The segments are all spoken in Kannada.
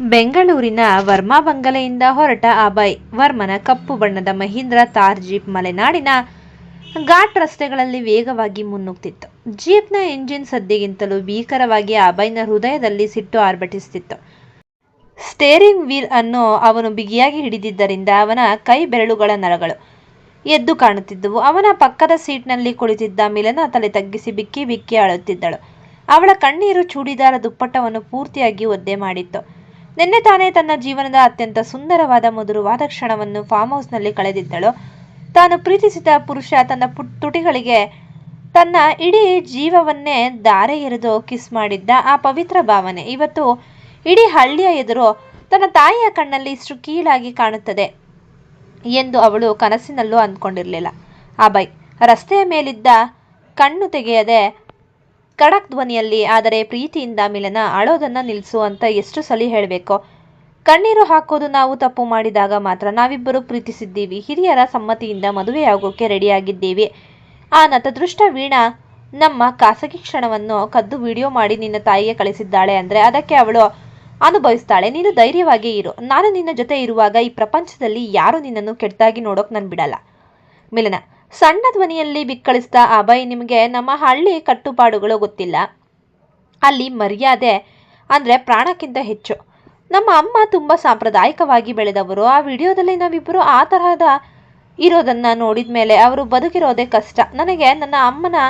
ಬೆಂಗಳೂರಿನ ವರ್ಮಾ ಬಂಗಲೆಯಿಂದ ಹೊರಟ ಅಭಯ್ ವರ್ಮನ ಕಪ್ಪು ಬಣ್ಣದ ಮಹೀಂದ್ರ ಥಾರ್ ಜೀಪ್ ಮಲೆನಾಡಿನ ಘಾಟ್ ರಸ್ತೆಗಳಲ್ಲಿ ವೇಗವಾಗಿ ಮುನ್ನುಗ್ತಿತ್ತು. ಜೀಪ್ನ ಇಂಜಿನ್ ಸದ್ದಿಗಿಂತಲೂ ಭೀಕರವಾಗಿ ಅಭಯ್ನ ಹೃದಯದಲ್ಲಿ ಸಿಟ್ಟು ಆರ್ಭಟಿಸುತ್ತಿತ್ತು. ಸ್ಟೇರಿಂಗ್ ವೀಲ್ ಅನ್ನು ಅವನು ಬಿಗಿಯಾಗಿ ಹಿಡಿದಿದ್ದರಿಂದ ಅವನ ಕೈ ಬೆರಳುಗಳ ನರಗಳು ಎದ್ದು ಕಾಣುತ್ತಿದ್ದವು. ಅವನ ಪಕ್ಕದ ಸೀಟ್ನಲ್ಲಿ ಕುಳಿತಿದ್ದ ಮಿಲನ ತಲೆ ತಗ್ಗಿಸಿ ಬಿಕ್ಕಿ ಬಿಕ್ಕಿ ಅಳುತ್ತಿದ್ದಳು. ಅವಳ ಕಣ್ಣೀರು ಚೂಡಿದಾರ ದುಪ್ಪಟ್ಟವನ್ನು ಪೂರ್ತಿಯಾಗಿ ಒದ್ದೆ ಮಾಡಿತ್ತು. ನಿನ್ನೆ ತಾನೇ ತನ್ನ ಜೀವನದ ಅತ್ಯಂತ ಸುಂದರವಾದ ಮಧುರವಾದ ಕ್ಷಣವನ್ನು ಫಾರ್ಮ್ ಹೌಸ್ನಲ್ಲಿ ಕಳೆದಿದ್ದಳು. ತಾನು ಪ್ರೀತಿಸಿದ ಪುರುಷ ತನ್ನ ತುಟಿಗಳಿಗೆ ತನ್ನ ಇಡೀ ಜೀವವನ್ನೇ ಧಾರೆ ಎರೆದು ಕಿಸ್ ಮಾಡಿದ್ದ ಆ ಪವಿತ್ರ ಭಾವನೆ ಇವತ್ತು ಇಡೀ ಹಳ್ಳಿಯ ಎದುರು ತನ್ನ ತಾಯಿಯ ಕಣ್ಣಲ್ಲಿ ಇಷ್ಟು ಕೀಳಾಗಿ ಕಾಣುತ್ತದೆ ಎಂದು ಅವಳು ಕನಸಿನಲ್ಲೂ ಅಂದ್ಕೊಂಡಿರಲಿಲ್ಲ. ಅಭಯ್ ರಸ್ತೆಯ ಮೇಲಿದ್ದ ಕಣ್ಣು ತೆಗೆಯದೆ ಖಡಕ್ ಧ್ವನಿಯಲ್ಲಿ ಆದರೆ ಪ್ರೀತಿಯಿಂದ ಮಿಲನ ಅಳೋದನ್ನ ನಿಲ್ಲಿಸು ಅಂತ ಎಷ್ಟು ಸಲ ಹೇಳಬೇಕೋ. ಕಣ್ಣೀರು ಹಾಕೋದು ನಾವು ತಪ್ಪು ಮಾಡಿದಾಗ ಮಾತ್ರ. ನಾವಿಬ್ಬರು ಪ್ರೀತಿಸಿದ್ದೀವಿ, ಹಿರಿಯರ ಸಮ್ಮತಿಯಿಂದ ಮದುವೆಯಾಗೋಕೆ ರೆಡಿಯಾಗಿದ್ದೀವಿ. ಆ ನತದೃಷ್ಟ ವೀಣಾ ನಮ್ಮ ಖಾಸಗಿ ಕ್ಷಣವನ್ನು ಕದ್ದು ವಿಡಿಯೋ ಮಾಡಿ ನಿನ್ನ ತಾಯಿಗೆ ಕಳಿಸಿದ್ದಾಳೆ ಅಂದರೆ ಅದಕ್ಕೆ ಅವಳು ಅನುಭವಿಸ್ತಾಳೆ. ನೀನು ಧೈರ್ಯವಾಗಿ ಇರು. ನಾನು ನಿನ್ನ ಜೊತೆ ಇರುವಾಗ ಈ ಪ್ರಪಂಚದಲ್ಲಿ ಯಾರು ನಿನ್ನನ್ನು ಕೆಟ್ಟದಾಗಿ ನೋಡೋಕೆ ನಾನು ಬಿಡಲ್ಲ. ಮಿಲನ ಸಣ್ಣ ಧ್ವನಿಯಲ್ಲಿ ಬಿಕ್ಕಳಿಸಿದ ಅಭಯ್, ನಿಮಗೆ ನಮ್ಮ ಹಳ್ಳಿ ಕಟ್ಟುಪಾಡುಗಳು ಗೊತ್ತಿಲ್ಲ. ಅಲ್ಲಿ ಮರ್ಯಾದೆ ಅಂದರೆ ಪ್ರಾಣಕ್ಕಿಂತ ಹೆಚ್ಚು. ನಮ್ಮ ಅಮ್ಮ ತುಂಬ ಸಾಂಪ್ರದಾಯಿಕವಾಗಿ ಬೆಳೆದವರು. ಆ ವಿಡಿಯೋದಲ್ಲಿ ನಾವಿಬ್ಬರು ಆ ತರಹದ ಇರೋದನ್ನು ನೋಡಿದ ಮೇಲೆ ಅವರು ಬದುಕಿರೋದೇ ಕಷ್ಟ. ನನಗೆ ನನ್ನ ಅಮ್ಮನ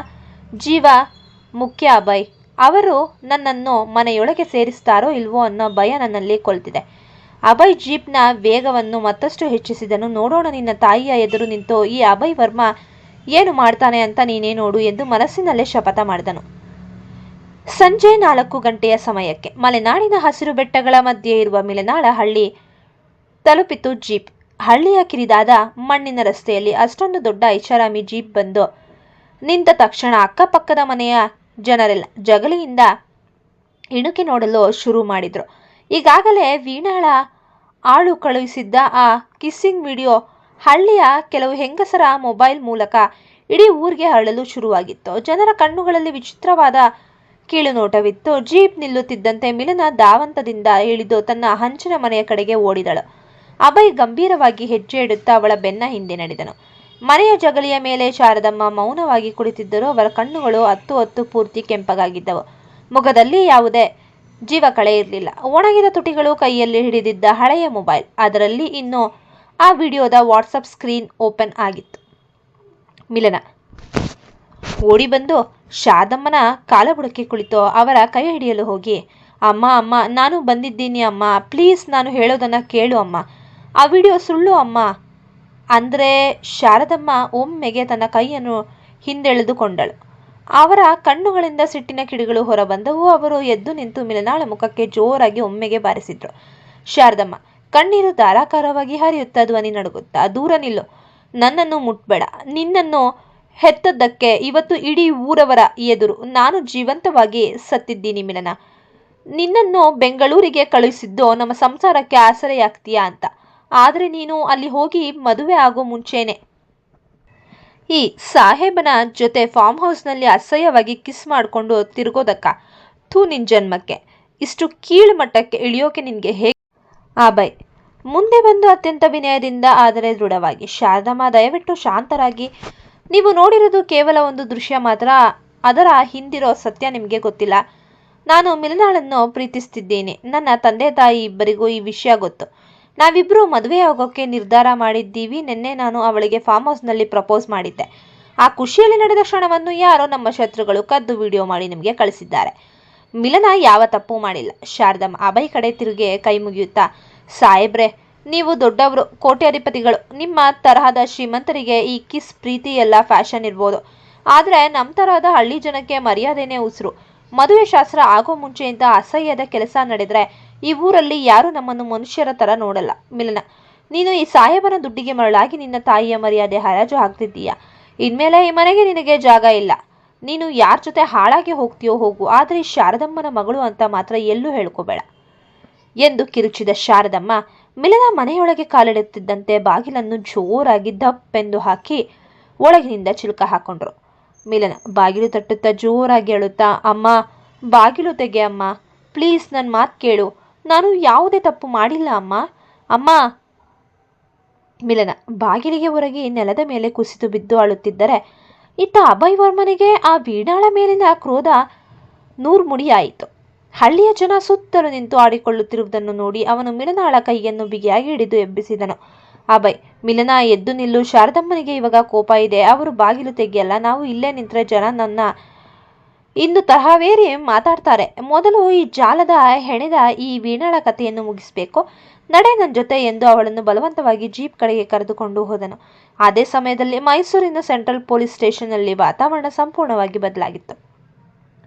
ಜೀವ ಮುಖ್ಯ ಅಭಯ್. ಅವರು ನನ್ನನ್ನು ಮನೆಯೊಳಗೆ ಸೇರಿಸ್ತಾರೋ ಇಲ್ವೋ ಅನ್ನೋ ಭಯ ನನ್ನಲ್ಲಿ ಕೊಲ್ತಿದೆ. ಅಭಯ್ ಜೀಪ್ನ ವೇಗವನ್ನು ಮತ್ತಷ್ಟು ಹೆಚ್ಚಿಸಿದನು. ನೋಡೋಣ ನಿನ್ನ ತಾಯಿಯ ಎದುರು ನಿಂತು ಈ ಅಭಯ್ ವರ್ಮಾ ಏನು ಮಾಡ್ತಾನೆ ಅಂತ ನೀನೇ ನೋಡು ಎಂದು ಮನಸ್ಸಿನಲ್ಲೇ ಶಪಥ ಮಾಡಿದನು. ಸಂಜೆ 4 ಗಂಟೆಯ ಸಮಯಕ್ಕೆ ಮಲೆನಾಡಿನ ಹಸಿರು ಬೆಟ್ಟಗಳ ಮಧ್ಯೆ ಇರುವ ಮಿಲನಾಳ ಹಳ್ಳಿ ತಲುಪಿತು ಜೀಪ್. ಹಳ್ಳಿಯ ಕಿರಿದಾದ ಮಣ್ಣಿನ ರಸ್ತೆಯಲ್ಲಿ ಅಷ್ಟೊಂದು ದೊಡ್ಡ ಐಷಾರಾಮಿ ಜೀಪ್ ಬಂದು ನಿಂತ ತಕ್ಷಣ ಅಕ್ಕಪಕ್ಕದ ಮನೆಯ ಜನರೆಲ್ಲ ಜಗಲಿಯಿಂದ ಇಣುಕಿ ನೋಡಲು ಶುರು ಮಾಡಿದ್ರು. ಈಗಾಗಲೇ ವೀಣಾಳ ಆಳು ಕಳುಹಿಸಿದ್ದ ಆ ಕಿಸ್ಸಿಂಗ್ ವಿಡಿಯೋ ಹಳ್ಳಿಯ ಕೆಲವು ಹೆಂಗಸರ ಮೊಬೈಲ್ ಮೂಲಕ ಇಡೀ ಊರಿಗೆ ಹರಡಲು ಶುರುವಾಗಿತ್ತು. ಜನರ ಕಣ್ಣುಗಳಲ್ಲಿ ವಿಚಿತ್ರವಾದ ಕೀಳು ನೋಟವಿತ್ತು. ಜೀಪ್ ನಿಲ್ಲುತ್ತಿದ್ದಂತೆ ಮಿಲನ ಧಾವಂತದಿಂದ ಇಳಿದು ತನ್ನ ಹಂಚಿನ ಮನೆಯ ಕಡೆಗೆ ಓಡಿದಳು. ಅಭಯ್ ಗಂಭೀರವಾಗಿ ಹೆಜ್ಜೆ ಇಡುತ್ತಾ ಅವಳ ಬೆನ್ನ ಹಿಂದೆ ನಡೆದನು. ಮನೆಯ ಜಗಲಿಯ ಮೇಲೆ ಶಾರದಮ್ಮ ಮೌನವಾಗಿ ಕುಳಿತಿದ್ದರು. ಅವರ ಕಣ್ಣುಗಳು ಹೊತ್ತು ಪೂರ್ತಿ ಕೆಂಪಗಾಗಿದ್ದವು. ಮುಖದಲ್ಲಿ ಯಾವುದೇ ಜೀವಕಳೆ ಇರಲಿಲ್ಲ. ಒಣಗಿದ ತುಟಿಗಳು ಕೈಯಲ್ಲಿ ಹಿಡಿದಿದ್ದ ಹಳೆಯ ಮೊಬೈಲ್. ಅದರಲ್ಲಿ ಇನ್ನು ಆ ವಿಡಿಯೋದ ವಾಟ್ಸಪ್ ಸ್ಕ್ರೀನ್ ಓಪನ್ ಆಗಿತ್ತು. ಮಿಲನ ಓಡಿ ಬಂದು ಶಾರದಮ್ಮನ ಕಾಲಬುಡಕ್ಕೆ ಕುಳಿತು ಅವರ ಕೈ ಹಿಡಿಯಲು ಹೋಗಿ, ಅಮ್ಮ ಅಮ್ಮ ನಾನು ಬಂದಿದ್ದೀನಿ ಅಮ್ಮ, ಪ್ಲೀಸ್ ನಾನು ಹೇಳೋದನ್ನು ಕೇಳು ಅಮ್ಮ, ಆ ವಿಡಿಯೋ ಸುಳ್ಳು ಅಮ್ಮ ಅಂದರೆ ಶಾರದಮ್ಮ ಒಮ್ಮೆಗೆ ತನ್ನ ಕೈಯನ್ನು ಹಿಂದೆಳೆದುಕೊಂಡಳು. ಅವರ ಕಣ್ಣುಗಳಿಂದ ಸಿಟ್ಟಿನ ಕಿಡಿಗಳು ಹೊರಬಂದವು. ಅವರು ಎದ್ದು ನಿಂತು ಮಿಲನಾಳ ಮುಖಕ್ಕೆ ಜೋರಾಗಿ ಒಮ್ಮೆಗೆ ಬಾರಿಸಿದ್ರು. ಶಾರದಮ್ಮ ಕಣ್ಣೀರು ಧಾರಾಕಾರವಾಗಿ ಹರಿಯುತ್ತಾ ಧ್ವನಿ ನಡುಗುತ್ತಾ, ದೂರ ನಿಲ್ಲು, ನನ್ನನ್ನು ಮುಟ್ಬೇಡ. ನಿನ್ನನ್ನು ಹೆತ್ತದ್ದಕ್ಕೆ ಇವತ್ತು ಇಡೀ ಊರವರ ಎದುರು ನಾನು ಜೀವಂತವಾಗಿ ಸತ್ತಿದ್ದೀನಿ ಮಿಲನ. ನಿನ್ನನ್ನು ಬೆಂಗಳೂರಿಗೆ ಕಳುಹಿಸಿದ್ದು ನಮ್ಮ ಸಂಸಾರಕ್ಕೆ ಆಸರೆಯಾಗ್ತೀಯಾ ಅಂತ. ಆದರೆ ನೀನು ಅಲ್ಲಿ ಹೋಗಿ ಮದುವೆ ಆಗೋ ಮುಂಚೆನೆ ಈ ಸಾಹೇಬನ ಜೊತೆ ಫಾರ್ಮ್ ಹೌಸ್ನಲ್ಲಿ ಅಸಹ್ಯವಾಗಿ ಕಿಸ್ ಮಾಡಿಕೊಂಡು ತಿರುಗೋದಕ್ಕ? ಥೂ ನಿನ್ ಜನ್ಮಕ್ಕೆ. ಇಷ್ಟು ಕೀಳು ಮಟ್ಟಕ್ಕೆ ಇಳಿಯೋಕೆ ನಿನಗೆ ಹೇಗೆ? ಅಭಯ್ ಮುಂದೆ ಬಂದು ಅತ್ಯಂತ ವಿನಯದಿಂದ ಆದರೆ ದೃಢವಾಗಿ, ಶಾರದಮ್ಮ ದಯವಿಟ್ಟು ಶಾಂತರಾಗಿ. ನೀವು ನೋಡಿರೋದು ಕೇವಲ ಒಂದು ದೃಶ್ಯ ಮಾತ್ರ. ಅದರ ಹಿಂದಿರೋ ಸತ್ಯ ನಿಮಗೆ ಗೊತ್ತಿಲ್ಲ. ನಾನು ಮಿಲನಾಳನ್ನು ಪ್ರೀತಿಸ್ತಿದ್ದೀನಿ. ನನ್ನ ತಂದೆ ತಾಯಿ ಇಬ್ಬರಿಗೂ ಈ ವಿಷಯ ಗೊತ್ತು. ನಾವಿಬ್ಬರು ಮದುವೆಯಾಗೋಕ್ಕೆ ನಿರ್ಧಾರ ಮಾಡಿದ್ದೀವಿ. ನಿನ್ನೆ ನಾನು ಅವಳಿಗೆ ಫಾರ್ಮ್ ಹೌಸ್ನಲ್ಲಿ ಪ್ರಪೋಸ್ ಮಾಡಿದ್ದೆ. ಆ ಖುಷಿಯಲ್ಲಿ ನಡೆದ ಕ್ಷಣವನ್ನು ಯಾರೋ ನಮ್ಮ ಶತ್ರುಗಳು ಕದ್ದು ವಿಡಿಯೋ ಮಾಡಿ ನಿಮಗೆ ಕಳಿಸಿದ್ದಾರೆ. ಮಿಲನ ಯಾವ ತಪ್ಪು ಮಾಡಿಲ್ಲ. ಶಾರದಮ್ಮ ಅಭಯ್ ಕಡೆ ತಿರುಗಿ ಕೈ ಮುಗಿಯುತ್ತಾ, ಸಾಹೇಬ್ರೆ ನೀವು ದೊಡ್ಡವರು, ಕೋಟ್ಯಾಧಿಪತಿಗಳು. ನಿಮ್ಮ ತರಹದ ಶ್ರೀಮಂತರಿಗೆ ಈ ಕಿಸ್ ಪ್ರೀತಿ ಎಲ್ಲ ಫ್ಯಾಷನ್ ಇರ್ಬೋದು. ಆದರೆ ನಮ್ಮ ತರಹದ ಹಳ್ಳಿ ಜನಕ್ಕೆ ಮರ್ಯಾದೆನೇ ಉಸಿರು. ಮದುವೆ ಶಾಸ್ತ್ರ ಆಗೋ ಮುಂಚೆಯಿಂದ ಅಸಹ್ಯದ ಕೆಲಸ ನಡೆದರೆ ಈ ಊರಲ್ಲಿ ಯಾರೂ ನಮ್ಮನ್ನು ಮನುಷ್ಯರ ಥರ ನೋಡಲ್ಲ. ಮಿಲನ ನೀನು ಈ ಸಾಹೇಬನ ದುಡ್ಡಿಗೆ ಮರಳಾಗಿ ನಿನ್ನ ತಾಯಿಯ ಮರ್ಯಾದೆ ಹರಾಜು ಹಾಕ್ತಿದ್ದೀಯಾ. ಇನ್ಮೇಲೆ ಈ ಮನೆಗೆ ನಿನಗೆ ಜಾಗ ಇಲ್ಲ. ನೀನು ಯಾರ ಜೊತೆ ಹಾಳಾಗಿ ಹೋಗ್ತೀಯೋ ಹೋಗು, ಆದರೆ ಈ ಶಾರದಮ್ಮನ ಮಗಳು ಅಂತ ಮಾತ್ರ ಎಲ್ಲೂ ಹೇಳ್ಕೋಬೇಡ ಎಂದು ಕಿರುಚಿದ ಶಾರದಮ್ಮ ಮಿಲನ ಮನೆಯೊಳಗೆ ಕಾಲಿಡುತ್ತಿದ್ದಂತೆ ಬಾಗಿಲನ್ನು ಜೋರಾಗಿ ದಪ್ಪೆಂದು ಹಾಕಿ ಒಳಗಿನಿಂದ ಚಿಲುಕ ಹಾಕೊಂಡ್ರು. ಮಿಲನ ಬಾಗಿಲು ತಟ್ಟುತ್ತಾ ಜೋರಾಗಿ ಅಳುತ್ತಾ, ಅಮ್ಮ ಬಾಗಿಲು ತೆಗೆ ಅಮ್ಮ, ಪ್ಲೀಸ್ ನನ್ನ ಮಾತು ಕೇಳು. ನಾನು ಯಾವುದೇ ತಪ್ಪು ಮಾಡಿಲ್ಲ ಅಮ್ಮ. ಅಮ್ಮ. ಮಿಲನ ಬಾಗಿಲಿಗೆ ಹೊರಗೆ ನೆಲದ ಮೇಲೆ ಕುಸಿದು ಬಿದ್ದು ಅಳುತ್ತಿದ್ದರೆ ಇತ್ತ ಅಭಯ್ ವರ್ಮನಿಗೆ ಆ ವೀಣಾಳ ಮೇಲಿನ ಕ್ರೋಧ ನೂರ್ಮುಡಿಯಾಯಿತು. ಹಳ್ಳಿಯ ಜನ ಸುತ್ತಲೂ ನಿಂತು ಆಡಿಕೊಳ್ಳುತ್ತಿರುವುದನ್ನು ನೋಡಿ ಅವನು ಮಿಲನಾಳ ಕೈಯನ್ನು ಬಿಗಿಯಾಗಿ ಹಿಡಿದು ಎಬ್ಬಿಸಿದನು. ಅಭಯ್, ಮಿಲನ ಎದ್ದು ನಿಲ್ಲು. ಶಾರದಮ್ಮನಿಗೆ ಇವಾಗ ಕೋಪ ಇದೆ. ಅವರು ಬಾಗಿಲು ತೆಗಿಯಲ್ಲ. ನಾವು ಇಲ್ಲೇ ನಿಂತರೆ ಜನ ನನ್ನ ಇಂದು ತರಹವೇರಿ ಮಾತಾಡ್ತಾರೆ. ಮೊದಲು ಈ ಜಾಲದ ಹೆಣೆದ ಈ ವೀಣಾಳ ಕಥೆಯನ್ನು ಮುಗಿಸಬೇಕು. ನಡೆ ನನ್ನ ಜೊತೆ ಎಂದು ಅವಳನ್ನು ಬಲವಂತವಾಗಿ ಜೀಪ್ ಕಡೆಗೆ ಕರೆದುಕೊಂಡು ಹೋದನು. ಅದೇ ಸಮಯದಲ್ಲಿ ಮೈಸೂರಿನ ಸೆಂಟ್ರಲ್ ಪೊಲೀಸ್ ಸ್ಟೇಷನ್ನಲ್ಲಿ ವಾತಾವರಣ ಸಂಪೂರ್ಣವಾಗಿ ಬದಲಾಗಿತ್ತು.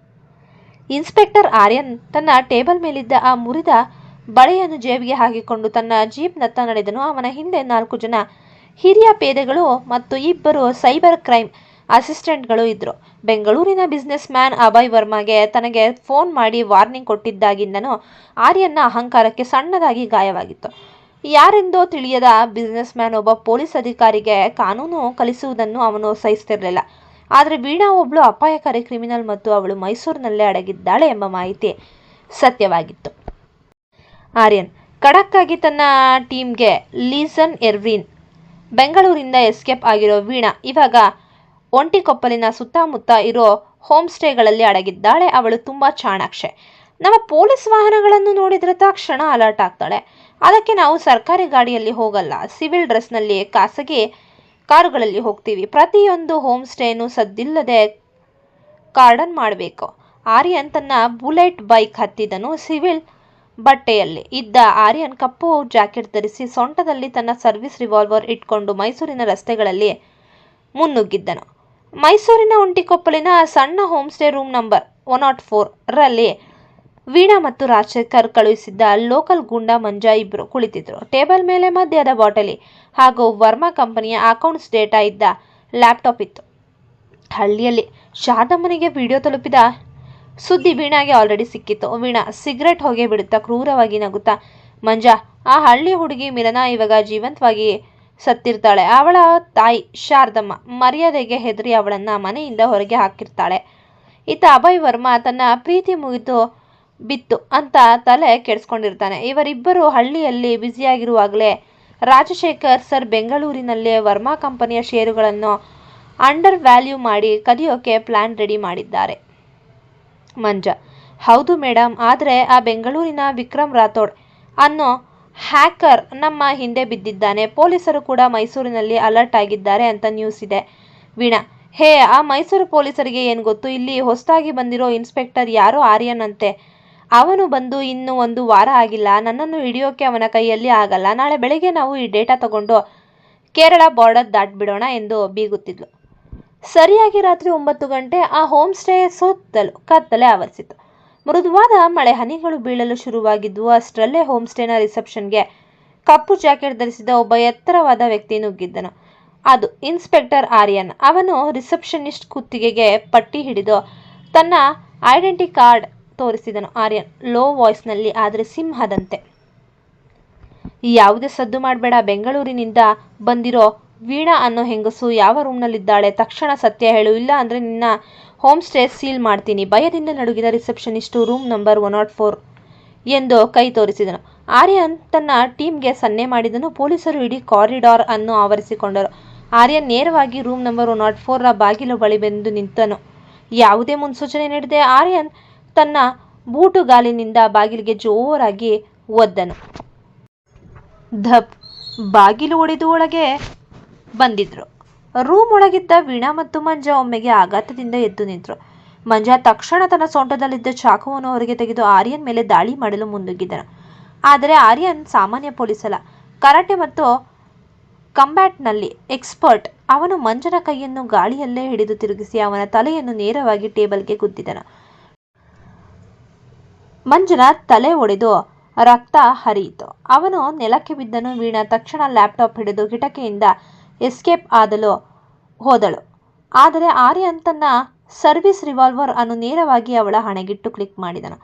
ಇನ್ಸ್ಪೆಕ್ಟರ್ ಆರ್ಯನ್ ತನ್ನ ಟೇಬಲ್ ಮೇಲಿದ್ದ ಆ ಮುರಿದ ಬಳೆಯನ್ನು ಜೇಬಿಗೆ ಹಾಕಿಕೊಂಡು ತನ್ನ ಜೀಪ್ನತ್ತ ನಡೆದನು. ಅವನ ಹಿಂದೆ 4 ಜನ ಹಿರಿಯ ಪೇದೆಗಳು ಮತ್ತು 2 ಸೈಬರ್ ಕ್ರೈಮ್ ಅಸಿಸ್ಟೆಂಟ್ಗಳು ಇದ್ರು. ಬೆಂಗಳೂರಿನ ಬಿಸ್ನೆಸ್ ಮ್ಯಾನ್ ಅಭಯ್ ವರ್ಮಾಗೆ ತನಗೆ ಫೋನ್ ಮಾಡಿ ವಾರ್ನಿಂಗ್ ಕೊಟ್ಟಿದ್ದಾಗಿಂದನೂ ಆರ್ಯನ್ನ ಅಹಂಕಾರಕ್ಕೆ ಸಣ್ಣದಾಗಿ ಗಾಯವಾಗಿತ್ತು. ಯಾರೆಂದೋ ತಿಳಿಯದ ಬಿಸ್ನೆಸ್ ಮ್ಯಾನ್ ಒಬ್ಬ ಪೊಲೀಸ್ ಅಧಿಕಾರಿಗೆ ಕಾನೂನು ಕಲಿಸುವುದನ್ನು ಅವನು ಸಹಿಸ್ತಿರಲಿಲ್ಲ. ಆದರೆ ವೀಣಾ ಒಬ್ಳು ಅಪಾಯಕಾರಿ ಕ್ರಿಮಿನಲ್ ಮತ್ತು ಅವಳು ಮೈಸೂರಿನಲ್ಲೇ ಅಡಗಿದ್ದಾಳೆ ಎಂಬ ಮಾಹಿತಿ ಸತ್ಯವಾಗಿತ್ತು. ಆರ್ಯನ್ ಖಡಕ್ ಆಗಿ ತನ್ನ ಟೀಮ್ಗೆ ಲೀಸನ್ ಎರ್ವಿನ್, ಬೆಂಗಳೂರಿಂದ ಎಸ್ಕೇಪ್ ಆಗಿರೋ ವೀಣಾ ಇವಾಗ ಒಂಟಿಕೊಪ್ಪಲಿನ ಸುತ್ತಮುತ್ತ ಇರೋ ಹೋಮ್ ಸ್ಟೇಗಳಲ್ಲಿ ಅಡಗಿದ್ದಾಳೆ. ಅವಳು ತುಂಬಾ ಚಾಣಾಕ್ಷೆ. ನಮ್ಮ ಪೊಲೀಸ್ ವಾಹನಗಳನ್ನು ನೋಡಿದ್ರೆ ತಕ್ಷಣ ಅಲರ್ಟ್ ಆಗ್ತಾಳೆ. ಅದಕ್ಕೆ ನಾವು ಸರ್ಕಾರಿ ಗಾಡಿಯಲ್ಲಿ ಹೋಗಲ್ಲ, ಸಿವಿಲ್ ಡ್ರೆಸ್ನಲ್ಲಿ ಖಾಸಗಿ ಕಾರುಗಳಲ್ಲಿ ಹೋಗ್ತೀವಿ. ಪ್ರತಿಯೊಂದು ಹೋಮ್ ಸ್ಟೇನು ಸದ್ದಿಲ್ಲದೆ ಕಾರ್ಡನ್ ಮಾಡಬೇಕು. ಆರ್ಯನ್ ತನ್ನ ಬುಲೆಟ್ ಬೈಕ್ ಹತ್ತಿದನು. ಸಿವಿಲ್ ಬಟ್ಟೆಯಲ್ಲಿ ಇದ್ದ ಆರ್ಯನ್ ಕಪ್ಪು ಜಾಕೆಟ್ ಧರಿಸಿ ಸೊಂಟದಲ್ಲಿ ತನ್ನ ಸರ್ವಿಸ್ ರಿವಾಲ್ವರ್ ಇಟ್ಕೊಂಡು ಮೈಸೂರಿನ ರಸ್ತೆಗಳಲ್ಲಿ ಮುನ್ನುಗ್ಗಿದ್ದನು. ಮೈಸೂರಿನ ಒಂಟಿಕೊಪ್ಪಲಿನ ಸಣ್ಣ ಹೋಮ್ ಸ್ಟೇ ರೂಮ್ ನಂಬರ್ 104 ರಲ್ಲಿ ವೀಣಾ ಮತ್ತು ರಾಜಶೇಖರ್ ಕಳುಹಿಸಿದ್ದ ಲೋಕಲ್ ಗೂಂಡ ಮಂಜ ಇಬ್ಬರು ಕುಳಿತಿದ್ರು. ಟೇಬಲ್ ಮೇಲೆ ಮದ್ಯದ ಬಾಟಲಿ ಹಾಗೂ ವರ್ಮಾ ಕಂಪನಿಯ ಅಕೌಂಟ್ಸ್ ಡೇಟಾ ಇದ್ದ ಲ್ಯಾಪ್ಟಾಪ್ ಇತ್ತು. ಹಳ್ಳಿಯಲ್ಲಿ ಶಾರದಮ್ಮನಿಗೆ ವಿಡಿಯೋ ತಲುಪಿದ ಸುದ್ದಿ ವೀಣಾಗೆ ಆಲ್ರೆಡಿ ಸಿಕ್ಕಿತ್ತು. ವೀಣಾ ಸಿಗರೆಟ್ ಹೊಗೆ ಬಿಡುತ್ತಾ ಕ್ರೂರವಾಗಿ ನಗುತ್ತಾ, ಮಂಜ, ಆ ಹಳ್ಳಿ ಹುಡುಗಿ ಮಿಲನ ಇವಾಗ ಜೀವಂತವಾಗಿ ಸತ್ತಿರ್ತಾಳೆ. ಅವಳ ತಾಯಿ ಶಾರದಮ್ಮ ಮರ್ಯಾದೆಗೆ ಹೆದರಿ ಅವಳನ್ನ ಮನೆಯಿಂದ ಹೊರಗೆ ಹಾಕಿರ್ತಾಳೆ. ಇತ್ತ ಅಭಯ್ ವರ್ಮಾ ತನ್ನ ಪ್ರೀತಿ ಮುಗಿದು ಬಿತ್ತು ಅಂತ ತಲೆ ಕೆಡಿಸ್ಕೊಂಡಿರ್ತಾನೆ. ಇವರಿಬ್ಬರು ಹಳ್ಳಿಯಲ್ಲಿ ಬ್ಯುಸಿಯಾಗಿರುವಾಗಲೇ ರಾಜಶೇಖರ್ ಸರ್ ಬೆಂಗಳೂರಿನಲ್ಲೇ ವರ್ಮಾ ಕಂಪನಿಯ ಷೇರುಗಳನ್ನು ಅಂಡರ್ ವ್ಯಾಲ್ಯೂ ಮಾಡಿ ಕದಿಯೋಕೆ ಪ್ಲಾನ್ ರೆಡಿ ಮಾಡಿದ್ದಾರೆ. ಮಂಜ, ಹೌದು ಮೇಡಮ್, ಆದರೆ ಆ ಬೆಂಗಳೂರಿನ ವಿಕ್ರಮ್ ರಾಥೋಡ್ ಅನ್ನೋ ಹ್ಯಾಕರ್ ನಮ್ಮ ಹಿಂದೆ ಬಿದ್ದಿದ್ದಾನೆ. ಪೊಲೀಸರು ಕೂಡ ಮೈಸೂರಿನಲ್ಲಿ ಅಲರ್ಟ್ ಆಗಿದ್ದಾರೆ ಅಂತ ನ್ಯೂಸ್ ಇದೆ. ವೀಣಾ, ಹೇ, ಆ ಮೈಸೂರು ಪೊಲೀಸರಿಗೆ ಏನು ಗೊತ್ತು? ಇಲ್ಲಿ ಹೊಸದಾಗಿ ಬಂದಿರೋ ಇನ್ಸ್ಪೆಕ್ಟರ್ ಯಾರೋ ಆರ್ಯನ್ ಅಂತೆ. ಅವನು ಬಂದು ಇನ್ನೂ 1 ವಾರ ಆಗಿಲ್ಲ. ನನ್ನನ್ನು ಹಿಡಿಯೋಕೆ ಅವನ ಕೈಯಲ್ಲಿ ಆಗಲ್ಲ. ನಾಳೆ ಬೆಳಗ್ಗೆ ನಾವು ಈ ಡೇಟಾ ತಗೊಂಡು ಕೇರಳ ಬಾರ್ಡರ್ ದಾಟ್ಬಿಡೋಣ ಎಂದು ಬೀಗುತ್ತಿದ್ಲು. ಸರಿಯಾಗಿ ರಾತ್ರಿ 9 ಗಂಟೆ ಆ ಹೋಮ್ ಸ್ಟೇ ಸುತ್ತಲೂ ಕತ್ತಲೆ ಆವರಿಸಿತು. ಮೃದುವಾದ ಮಳೆ ಹನಿಗಳು ಬೀಳಲು ಶುರುವಾಗಿದ್ವು. ಅಷ್ಟರಲ್ಲೇ ಹೋಮ್ ಸ್ಟೇನ ರಿಸೆಪ್ಷನ್ಗೆ ಕಪ್ಪು ಜಾಕೆಟ್ ಧರಿಸಿದ ಒಬ್ಬ ಎತ್ತರವಾದ ವ್ಯಕ್ತಿ ನುಗ್ಗಿದ್ದನು. ಅದು ಇನ್ಸ್ಪೆಕ್ಟರ್ ಆರ್ಯನ್. ಅವನು ರಿಸೆಪ್ಷನಿಸ್ಟ್ ಕುತ್ತಿಗೆಗೆ ಪಟ್ಟಿ ಹಿಡಿದು ತನ್ನ ಐಡೆಂಟಿ ಕಾರ್ಡ್ ತೋರಿಸಿದನು. ಆರ್ಯನ್ ಲೋ ವಾಯ್ಸ್ನಲ್ಲಿ, ಆದರೆ ಸಿಂಹದಂತೆ, ಯಾವುದೇ ಸದ್ದು ಮಾಡಬೇಡ. ಬೆಂಗಳೂರಿನಿಂದ ಬಂದಿರೋ ವೀಣಾ ಅನ್ನೋ ಹೆಂಗಸು ಯಾವ ರೂಮ್ನಲ್ಲಿದ್ದಾಳೆ? ತಕ್ಷಣ ಸತ್ಯ ಹೇಳು, ಇಲ್ಲ ಅಂದರೆ ನಿನ್ನ ಹೋಮ್ ಸ್ಟೇ ಸೀಲ್ ಮಾಡ್ತೀನಿ. ಭಯದಿಂದ ನಡುಗಿದ ರಿಸೆಪ್ಷನಿಸ್ಟು ರೂಮ್ ನಂಬರ್ 104 ಎಂದು ಕೈ ತೋರಿಸಿದನು. ಆರ್ಯನ್ ತನ್ನ ಟೀಮ್ಗೆ ಸನ್ನೆ ಮಾಡಿದನು. ಪೊಲೀಸರು ಇಡೀ ಕಾರಿಡಾರ್ ಅನ್ನು ಆವರಿಸಿಕೊಂಡರು. ಆರ್ಯನ್ ನೇರವಾಗಿ ರೂಮ್ ನಂಬರ್ 104ರ ಬಾಗಿಲು ಬಳಿ ಬಂದು ನಿಂತನು. ಯಾವುದೇ ಮುನ್ಸೂಚನೆ ನೀಡದೆ ಆರ್ಯನ್ ತನ್ನ ಬೂಟುಗಾಲಿನಿಂದ ಬಾಗಿಲಿಗೆ ಜೋರಾಗಿ ಒದ್ದನು. ಧಪ್! ಬಾಗಿಲು ಒಡೆದು ಒಳಗೆ ಬಂದಿದ್ರು. ರೂಮ್ ಒಳಗಿದ್ದ ವೀಣಾ ಮತ್ತು ಮಂಜ ಒಮ್ಮೆಗೆ ಆಘಾತದಿಂದ ಎದ್ದು ನಿಂತರು. ಮಂಜ ತಕ್ಷಣ ತನ್ನ ಸೊಂಟದಲ್ಲಿದ್ದ ಚಾಕುವನ್ನು ಹೊರಗೆ ತೆಗೆದು ಆರ್ಯನ್ ಮೇಲೆ ದಾಳಿ ಮಾಡಲು ಮುನ್ನುಗ್ಗಿದ್ದನು. ಆದರೆ ಆರ್ಯನ್ ಸಾಮಾನ್ಯ ಪೊಲೀಸ್ ಅಲ್ಲ, ಕರಾಟೆ ಮತ್ತು ಕಂಬ್ಯಾಟ್ನಲ್ಲಿ ಎಕ್ಸ್ಪರ್ಟ್. ಅವನು ಮಂಜನ ಕೈಯನ್ನು ಗಾಳಿಯಲ್ಲೇ ಹಿಡಿದು ತಿರುಗಿಸಿ ಅವನ ತಲೆಯನ್ನು ನೇರವಾಗಿ ಟೇಬಲ್ಗೆ ಗುದ್ದಿದನು. ಮಂಜನ ತಲೆ ಒಡೆದು ರಕ್ತ ಹರಿಯಿತು. ಅವನು ನೆಲಕ್ಕೆ ಬಿದ್ದನು. ವೀಣಾ ತಕ್ಷಣ ಲ್ಯಾಪ್ಟಾಪ್ ಹಿಡಿದು ಕಿಟಕಿಯಿಂದ ಎಸ್ಕೇಪ್ ಆದಲು ಹೋದಳು. ಆದರೆ ಆರ್ಯನ್ ತನ್ನ ಸರ್ವಿಸ್ ರಿವಾಲ್ವರ್ ಅನ್ನು ನೇರವಾಗಿ ಅವಳ ಹಣೆಗಿಟ್ಟು ಕ್ಲಿಕ್ ಮಾಡಿದನು.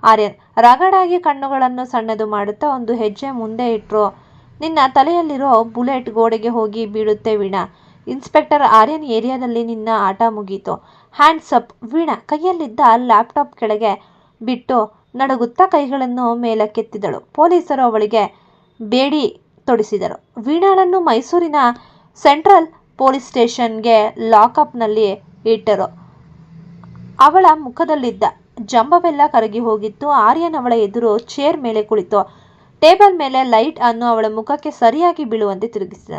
ಆರ್ಯನ್ ರಗಡಾಗಿ ಕಣ್ಣುಗಳನ್ನು ಸಣ್ಣದು ಮಾಡುತ್ತಾ, 1 ಹೆಜ್ಜೆ ಮುಂದೆ ಇಟ್ರು ನಿನ್ನ ತಲೆಯಲ್ಲಿರೋ ಬುಲೆಟ್ ಗೋಡೆಗೆ ಹೋಗಿ ಬೀಳುತ್ತೆ ವೀಣಾ. ಇನ್ಸ್ಪೆಕ್ಟರ್ ಆರ್ಯನ್ ಏರಿಯಾದಲ್ಲಿ ನಿನ್ನ ಆಟ ಮುಗೀತು. Hands up. ವೀಣಾ ಕೈಯಲ್ಲಿದ್ದ ಲ್ಯಾಪ್ಟಾಪ್ ಕೆಳಗೆ ಬಿಟ್ಟು ನಡುಗುತ್ತಾ ಕೈಗಳನ್ನು ಮೇಲಕ್ಕೆತ್ತಿದಳು. ಪೊಲೀಸರು ಅವಳಿಗೆ ಬೇಡಿ ತೊಡಿಸಿದರು. ವೀಣಾಳನ್ನು ಮೈಸೂರಿನ ಸೆಂಟ್ರಲ್ ಪೊಲೀಸ್ ಸ್ಟೇಷನ್ಗೆ ಲಾಕಪ್ನಲ್ಲಿ ಇಟ್ಟರು. ಅವಳ ಮುಖದಲ್ಲಿದ್ದ ಜಂಬವೆಲ್ಲ ಕರಗಿ ಹೋಗಿತ್ತು. ಆರ್ಯನ್ ಅವಳ ಎದುರು ಚೇರ್ ಮೇಲೆ ಕುಳಿತು ಟೇಬಲ್ ಮೇಲೆ ಲೈಟ್ ಅನ್ನು ಅವಳ ಮುಖಕ್ಕೆ ಸರಿಯಾಗಿ ಬೀಳುವಂತೆ ತಿರುಗಿಸಿದ.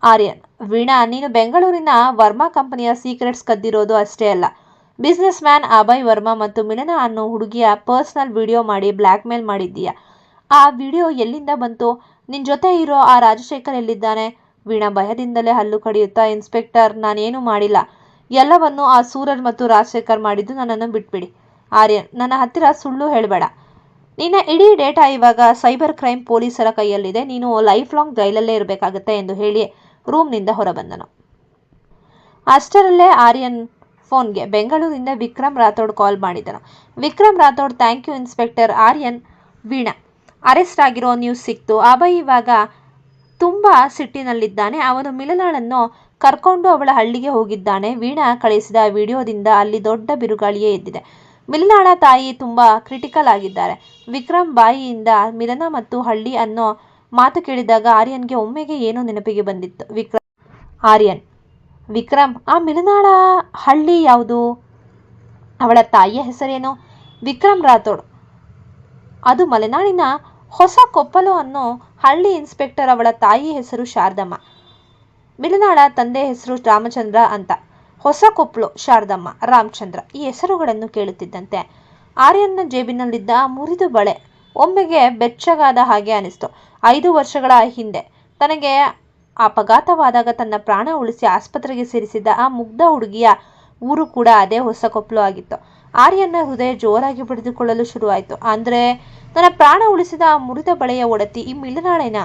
ಆರ್ಯನ್, ವೀಣಾ, ನೀನು ಬೆಂಗಳೂರಿನ ವರ್ಮಾ ಕಂಪನಿಯ ಸೀಕ್ರೆಟ್ಸ್ ಕದ್ದಿರೋದು ಅಷ್ಟೇ ಅಲ್ಲ, ಬಿಸ್ನೆಸ್ ಮ್ಯಾನ್ ಅಭಯ್ ವರ್ಮಾ ಮತ್ತು ಮಿಲನಾ ಅನ್ನೋ ಹುಡುಗಿಯ ಪರ್ಸನಲ್ ವಿಡಿಯೋ ಮಾಡಿ ಬ್ಲ್ಯಾಕ್ ಮೇಲ್ ಮಾಡಿದ್ದೀಯ. ಆ ವಿಡಿಯೋ ಎಲ್ಲಿಂದ ಬಂತು? ನಿನ್ ಜೊತೆ ಇರೋ ಆ ರಾಜಶೇಖರ್ ಎಲ್ಲಿದ್ದಾನೆ? ವೀಣಾ ಭಯದಿಂದಲೇ ಹಲ್ಲು ಕಡಿಯುತ್ತಾ, ಇನ್ಸ್ಪೆಕ್ಟರ್, ನಾನೇನು ಮಾಡಿಲ್ಲ. ಎಲ್ಲವನ್ನು ಆ ಸೂರಜ್ ಮತ್ತು ರಾಜಶೇಖರ್ ಮಾಡಿದ್ದು. ನನ್ನನ್ನು ಬಿಟ್ಬಿಡಿ. ಆರ್ಯನ್, ನನ್ನ ಹತ್ತಿರ ಸುಳ್ಳು ಹೇಳಬೇಡ. ನಿನ್ನ ಇಡೀ ಡೇಟಾ ಇವಾಗ ಸೈಬರ್ ಕ್ರೈಮ್ ಪೊಲೀಸರ ಕೈಯಲ್ಲಿದೆ. ನೀನು ಲೈಫ್ ಲಾಂಗ್ ಜೈಲಲ್ಲೇ ಇರಬೇಕಾಗತ್ತೆ ಎಂದು ಹೇಳಿ ರೂಮ್ನಿಂದ ಹೊರಬಂದನು. ಅಷ್ಟರಲ್ಲೇ ಆರ್ಯನ್ ಫೋನ್ಗೆ ಬೆಂಗಳೂರಿಂದ ವಿಕ್ರಮ್ ರಾಥೋಡ್ ಕಾಲ್ ಮಾಡಿದನು. Vikram Rathod, thank you inspector. Aryan, Veena arrest ಆಗಿರೋ ನ್ಯೂಸ್ ಸಿಕ್ತು. ಅಭಯ್ ಇವಾಗ ತುಂಬ ಸಿಟ್ಟಿನಲ್ಲಿದ್ದಾನೆ. ಅವನು ಮಿಲನಾಳನ್ನು ಕರ್ಕೊಂಡು ಅವಳ ಹಳ್ಳಿಗೆ ಹೋಗಿದ್ದಾನೆ. ವೀಣಾ ಕಳಿಸಿದ ವಿಡಿಯೋದಿಂದ ಅಲ್ಲಿ ದೊಡ್ಡ ಬಿರುಗಾಳಿಯೇ ಎದ್ದಿದೆ. ಮಿಲನಾಳ ತಾಯಿ ತುಂಬ ಕ್ರಿಟಿಕಲ್ ಆಗಿದ್ದಾರೆ. ವಿಕ್ರಮ್ ಬಾಯಿಯಿಂದ ಮಿಲನಾ ಮತ್ತು ಹಳ್ಳಿ ಅನ್ನೋ ಮಾತು ಕೇಳಿದಾಗ ಆರ್ಯನ್ಗೆ ಒಮ್ಮೆಗೆ ಏನೋ ನೆನಪಿಗೆ ಬಂದಿತ್ತು. ಆರ್ಯನ್, ವಿಕ್ರಮ್, ಆ ಮಿಲನಾಳ ಹಳ್ಳಿ ಯಾವುದು? ಅವಳ ತಾಯಿಯ ಹೆಸರೇನು? ವಿಕ್ರಮ್ ರಾಥೋಡ್, ಅದು ಮಲೆನಾಡಿನ ಹೊಸ ಕೊಪ್ಪಲು ಅನ್ನೋ ಹಳ್ಳಿ. ಇನ್ಸ್ಪೆಕ್ಟರ್, ಅವಳ ತಾಯಿ ಹೆಸರು ಶಾರದಮ್ಮ. ಮಿಲನಾಳ ತಂದೆ ಹೆಸರು ರಾಮಚಂದ್ರ ಅಂತ. ಹೊಸ ಕೊಪ್ಪಲು, ಶಾರದಮ್ಮ, ರಾಮಚಂದ್ರ. ಈ ಹೆಸರುಗಳನ್ನು ಕೇಳುತ್ತಿದ್ದಂತೆ ಆರ್ಯನ್ನ ಜೇಬಿನಲ್ಲಿದ್ದ ಮುರಿದು ಬಳೆ ಒಮ್ಮೆಗೆ ಬೆಚ್ಚಗಾದ ಹಾಗೆ ಅನಿಸ್ತು. 5 ವರ್ಷಗಳ ಹಿಂದೆ ತನಗೆ ಅಪಘಾತವಾದಾಗ ತನ್ನ ಪ್ರಾಣ ಉಳಿಸಿ ಆಸ್ಪತ್ರೆಗೆ ಸೇರಿಸಿದ್ದ ಆ ಮುಗ್ಧ ಹುಡುಗಿಯ ಊರು ಕೂಡ ಅದೇ ಹೊಸ ಕೊಪ್ಪಲು ಆಗಿತ್ತು. ಆರ್ಯನ್ನ ಹೃದಯ ಜೋರಾಗಿ ಬಡಿದುಕೊಳ್ಳಲು ಶುರುವಾಯಿತು. ಅಂದರೆ ನನ್ನ ಪ್ರಾಣ ಉಳಿಸಿದ ಆ ಮುರಿದ ಬಳೆಯ ಒಡತಿ ಈ ಮಿಲನಾಳೇನಾ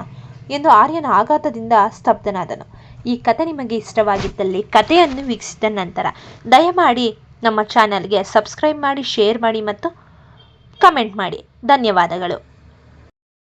ಎಂದು ಆರ್ಯನ್ ಆಘಾತದಿಂದ ಸ್ತಬ್ಧನಾದನು. ಈ ಕತೆ ನಿಮಗೆ ಇಷ್ಟವಾಗಿದ್ದಲ್ಲಿ ಕಥೆಯನ್ನು ವೀಕ್ಷಿಸಿದ ನಂತರ ದಯಮಾಡಿ ನಮ್ಮ ಚಾನಲ್ಗೆ ಸಬ್ಸ್ಕ್ರೈಬ್ ಮಾಡಿ, ಶೇರ್ ಮಾಡಿ ಮತ್ತು ಕಮೆಂಟ್ ಮಾಡಿ. ಧನ್ಯವಾದಗಳು.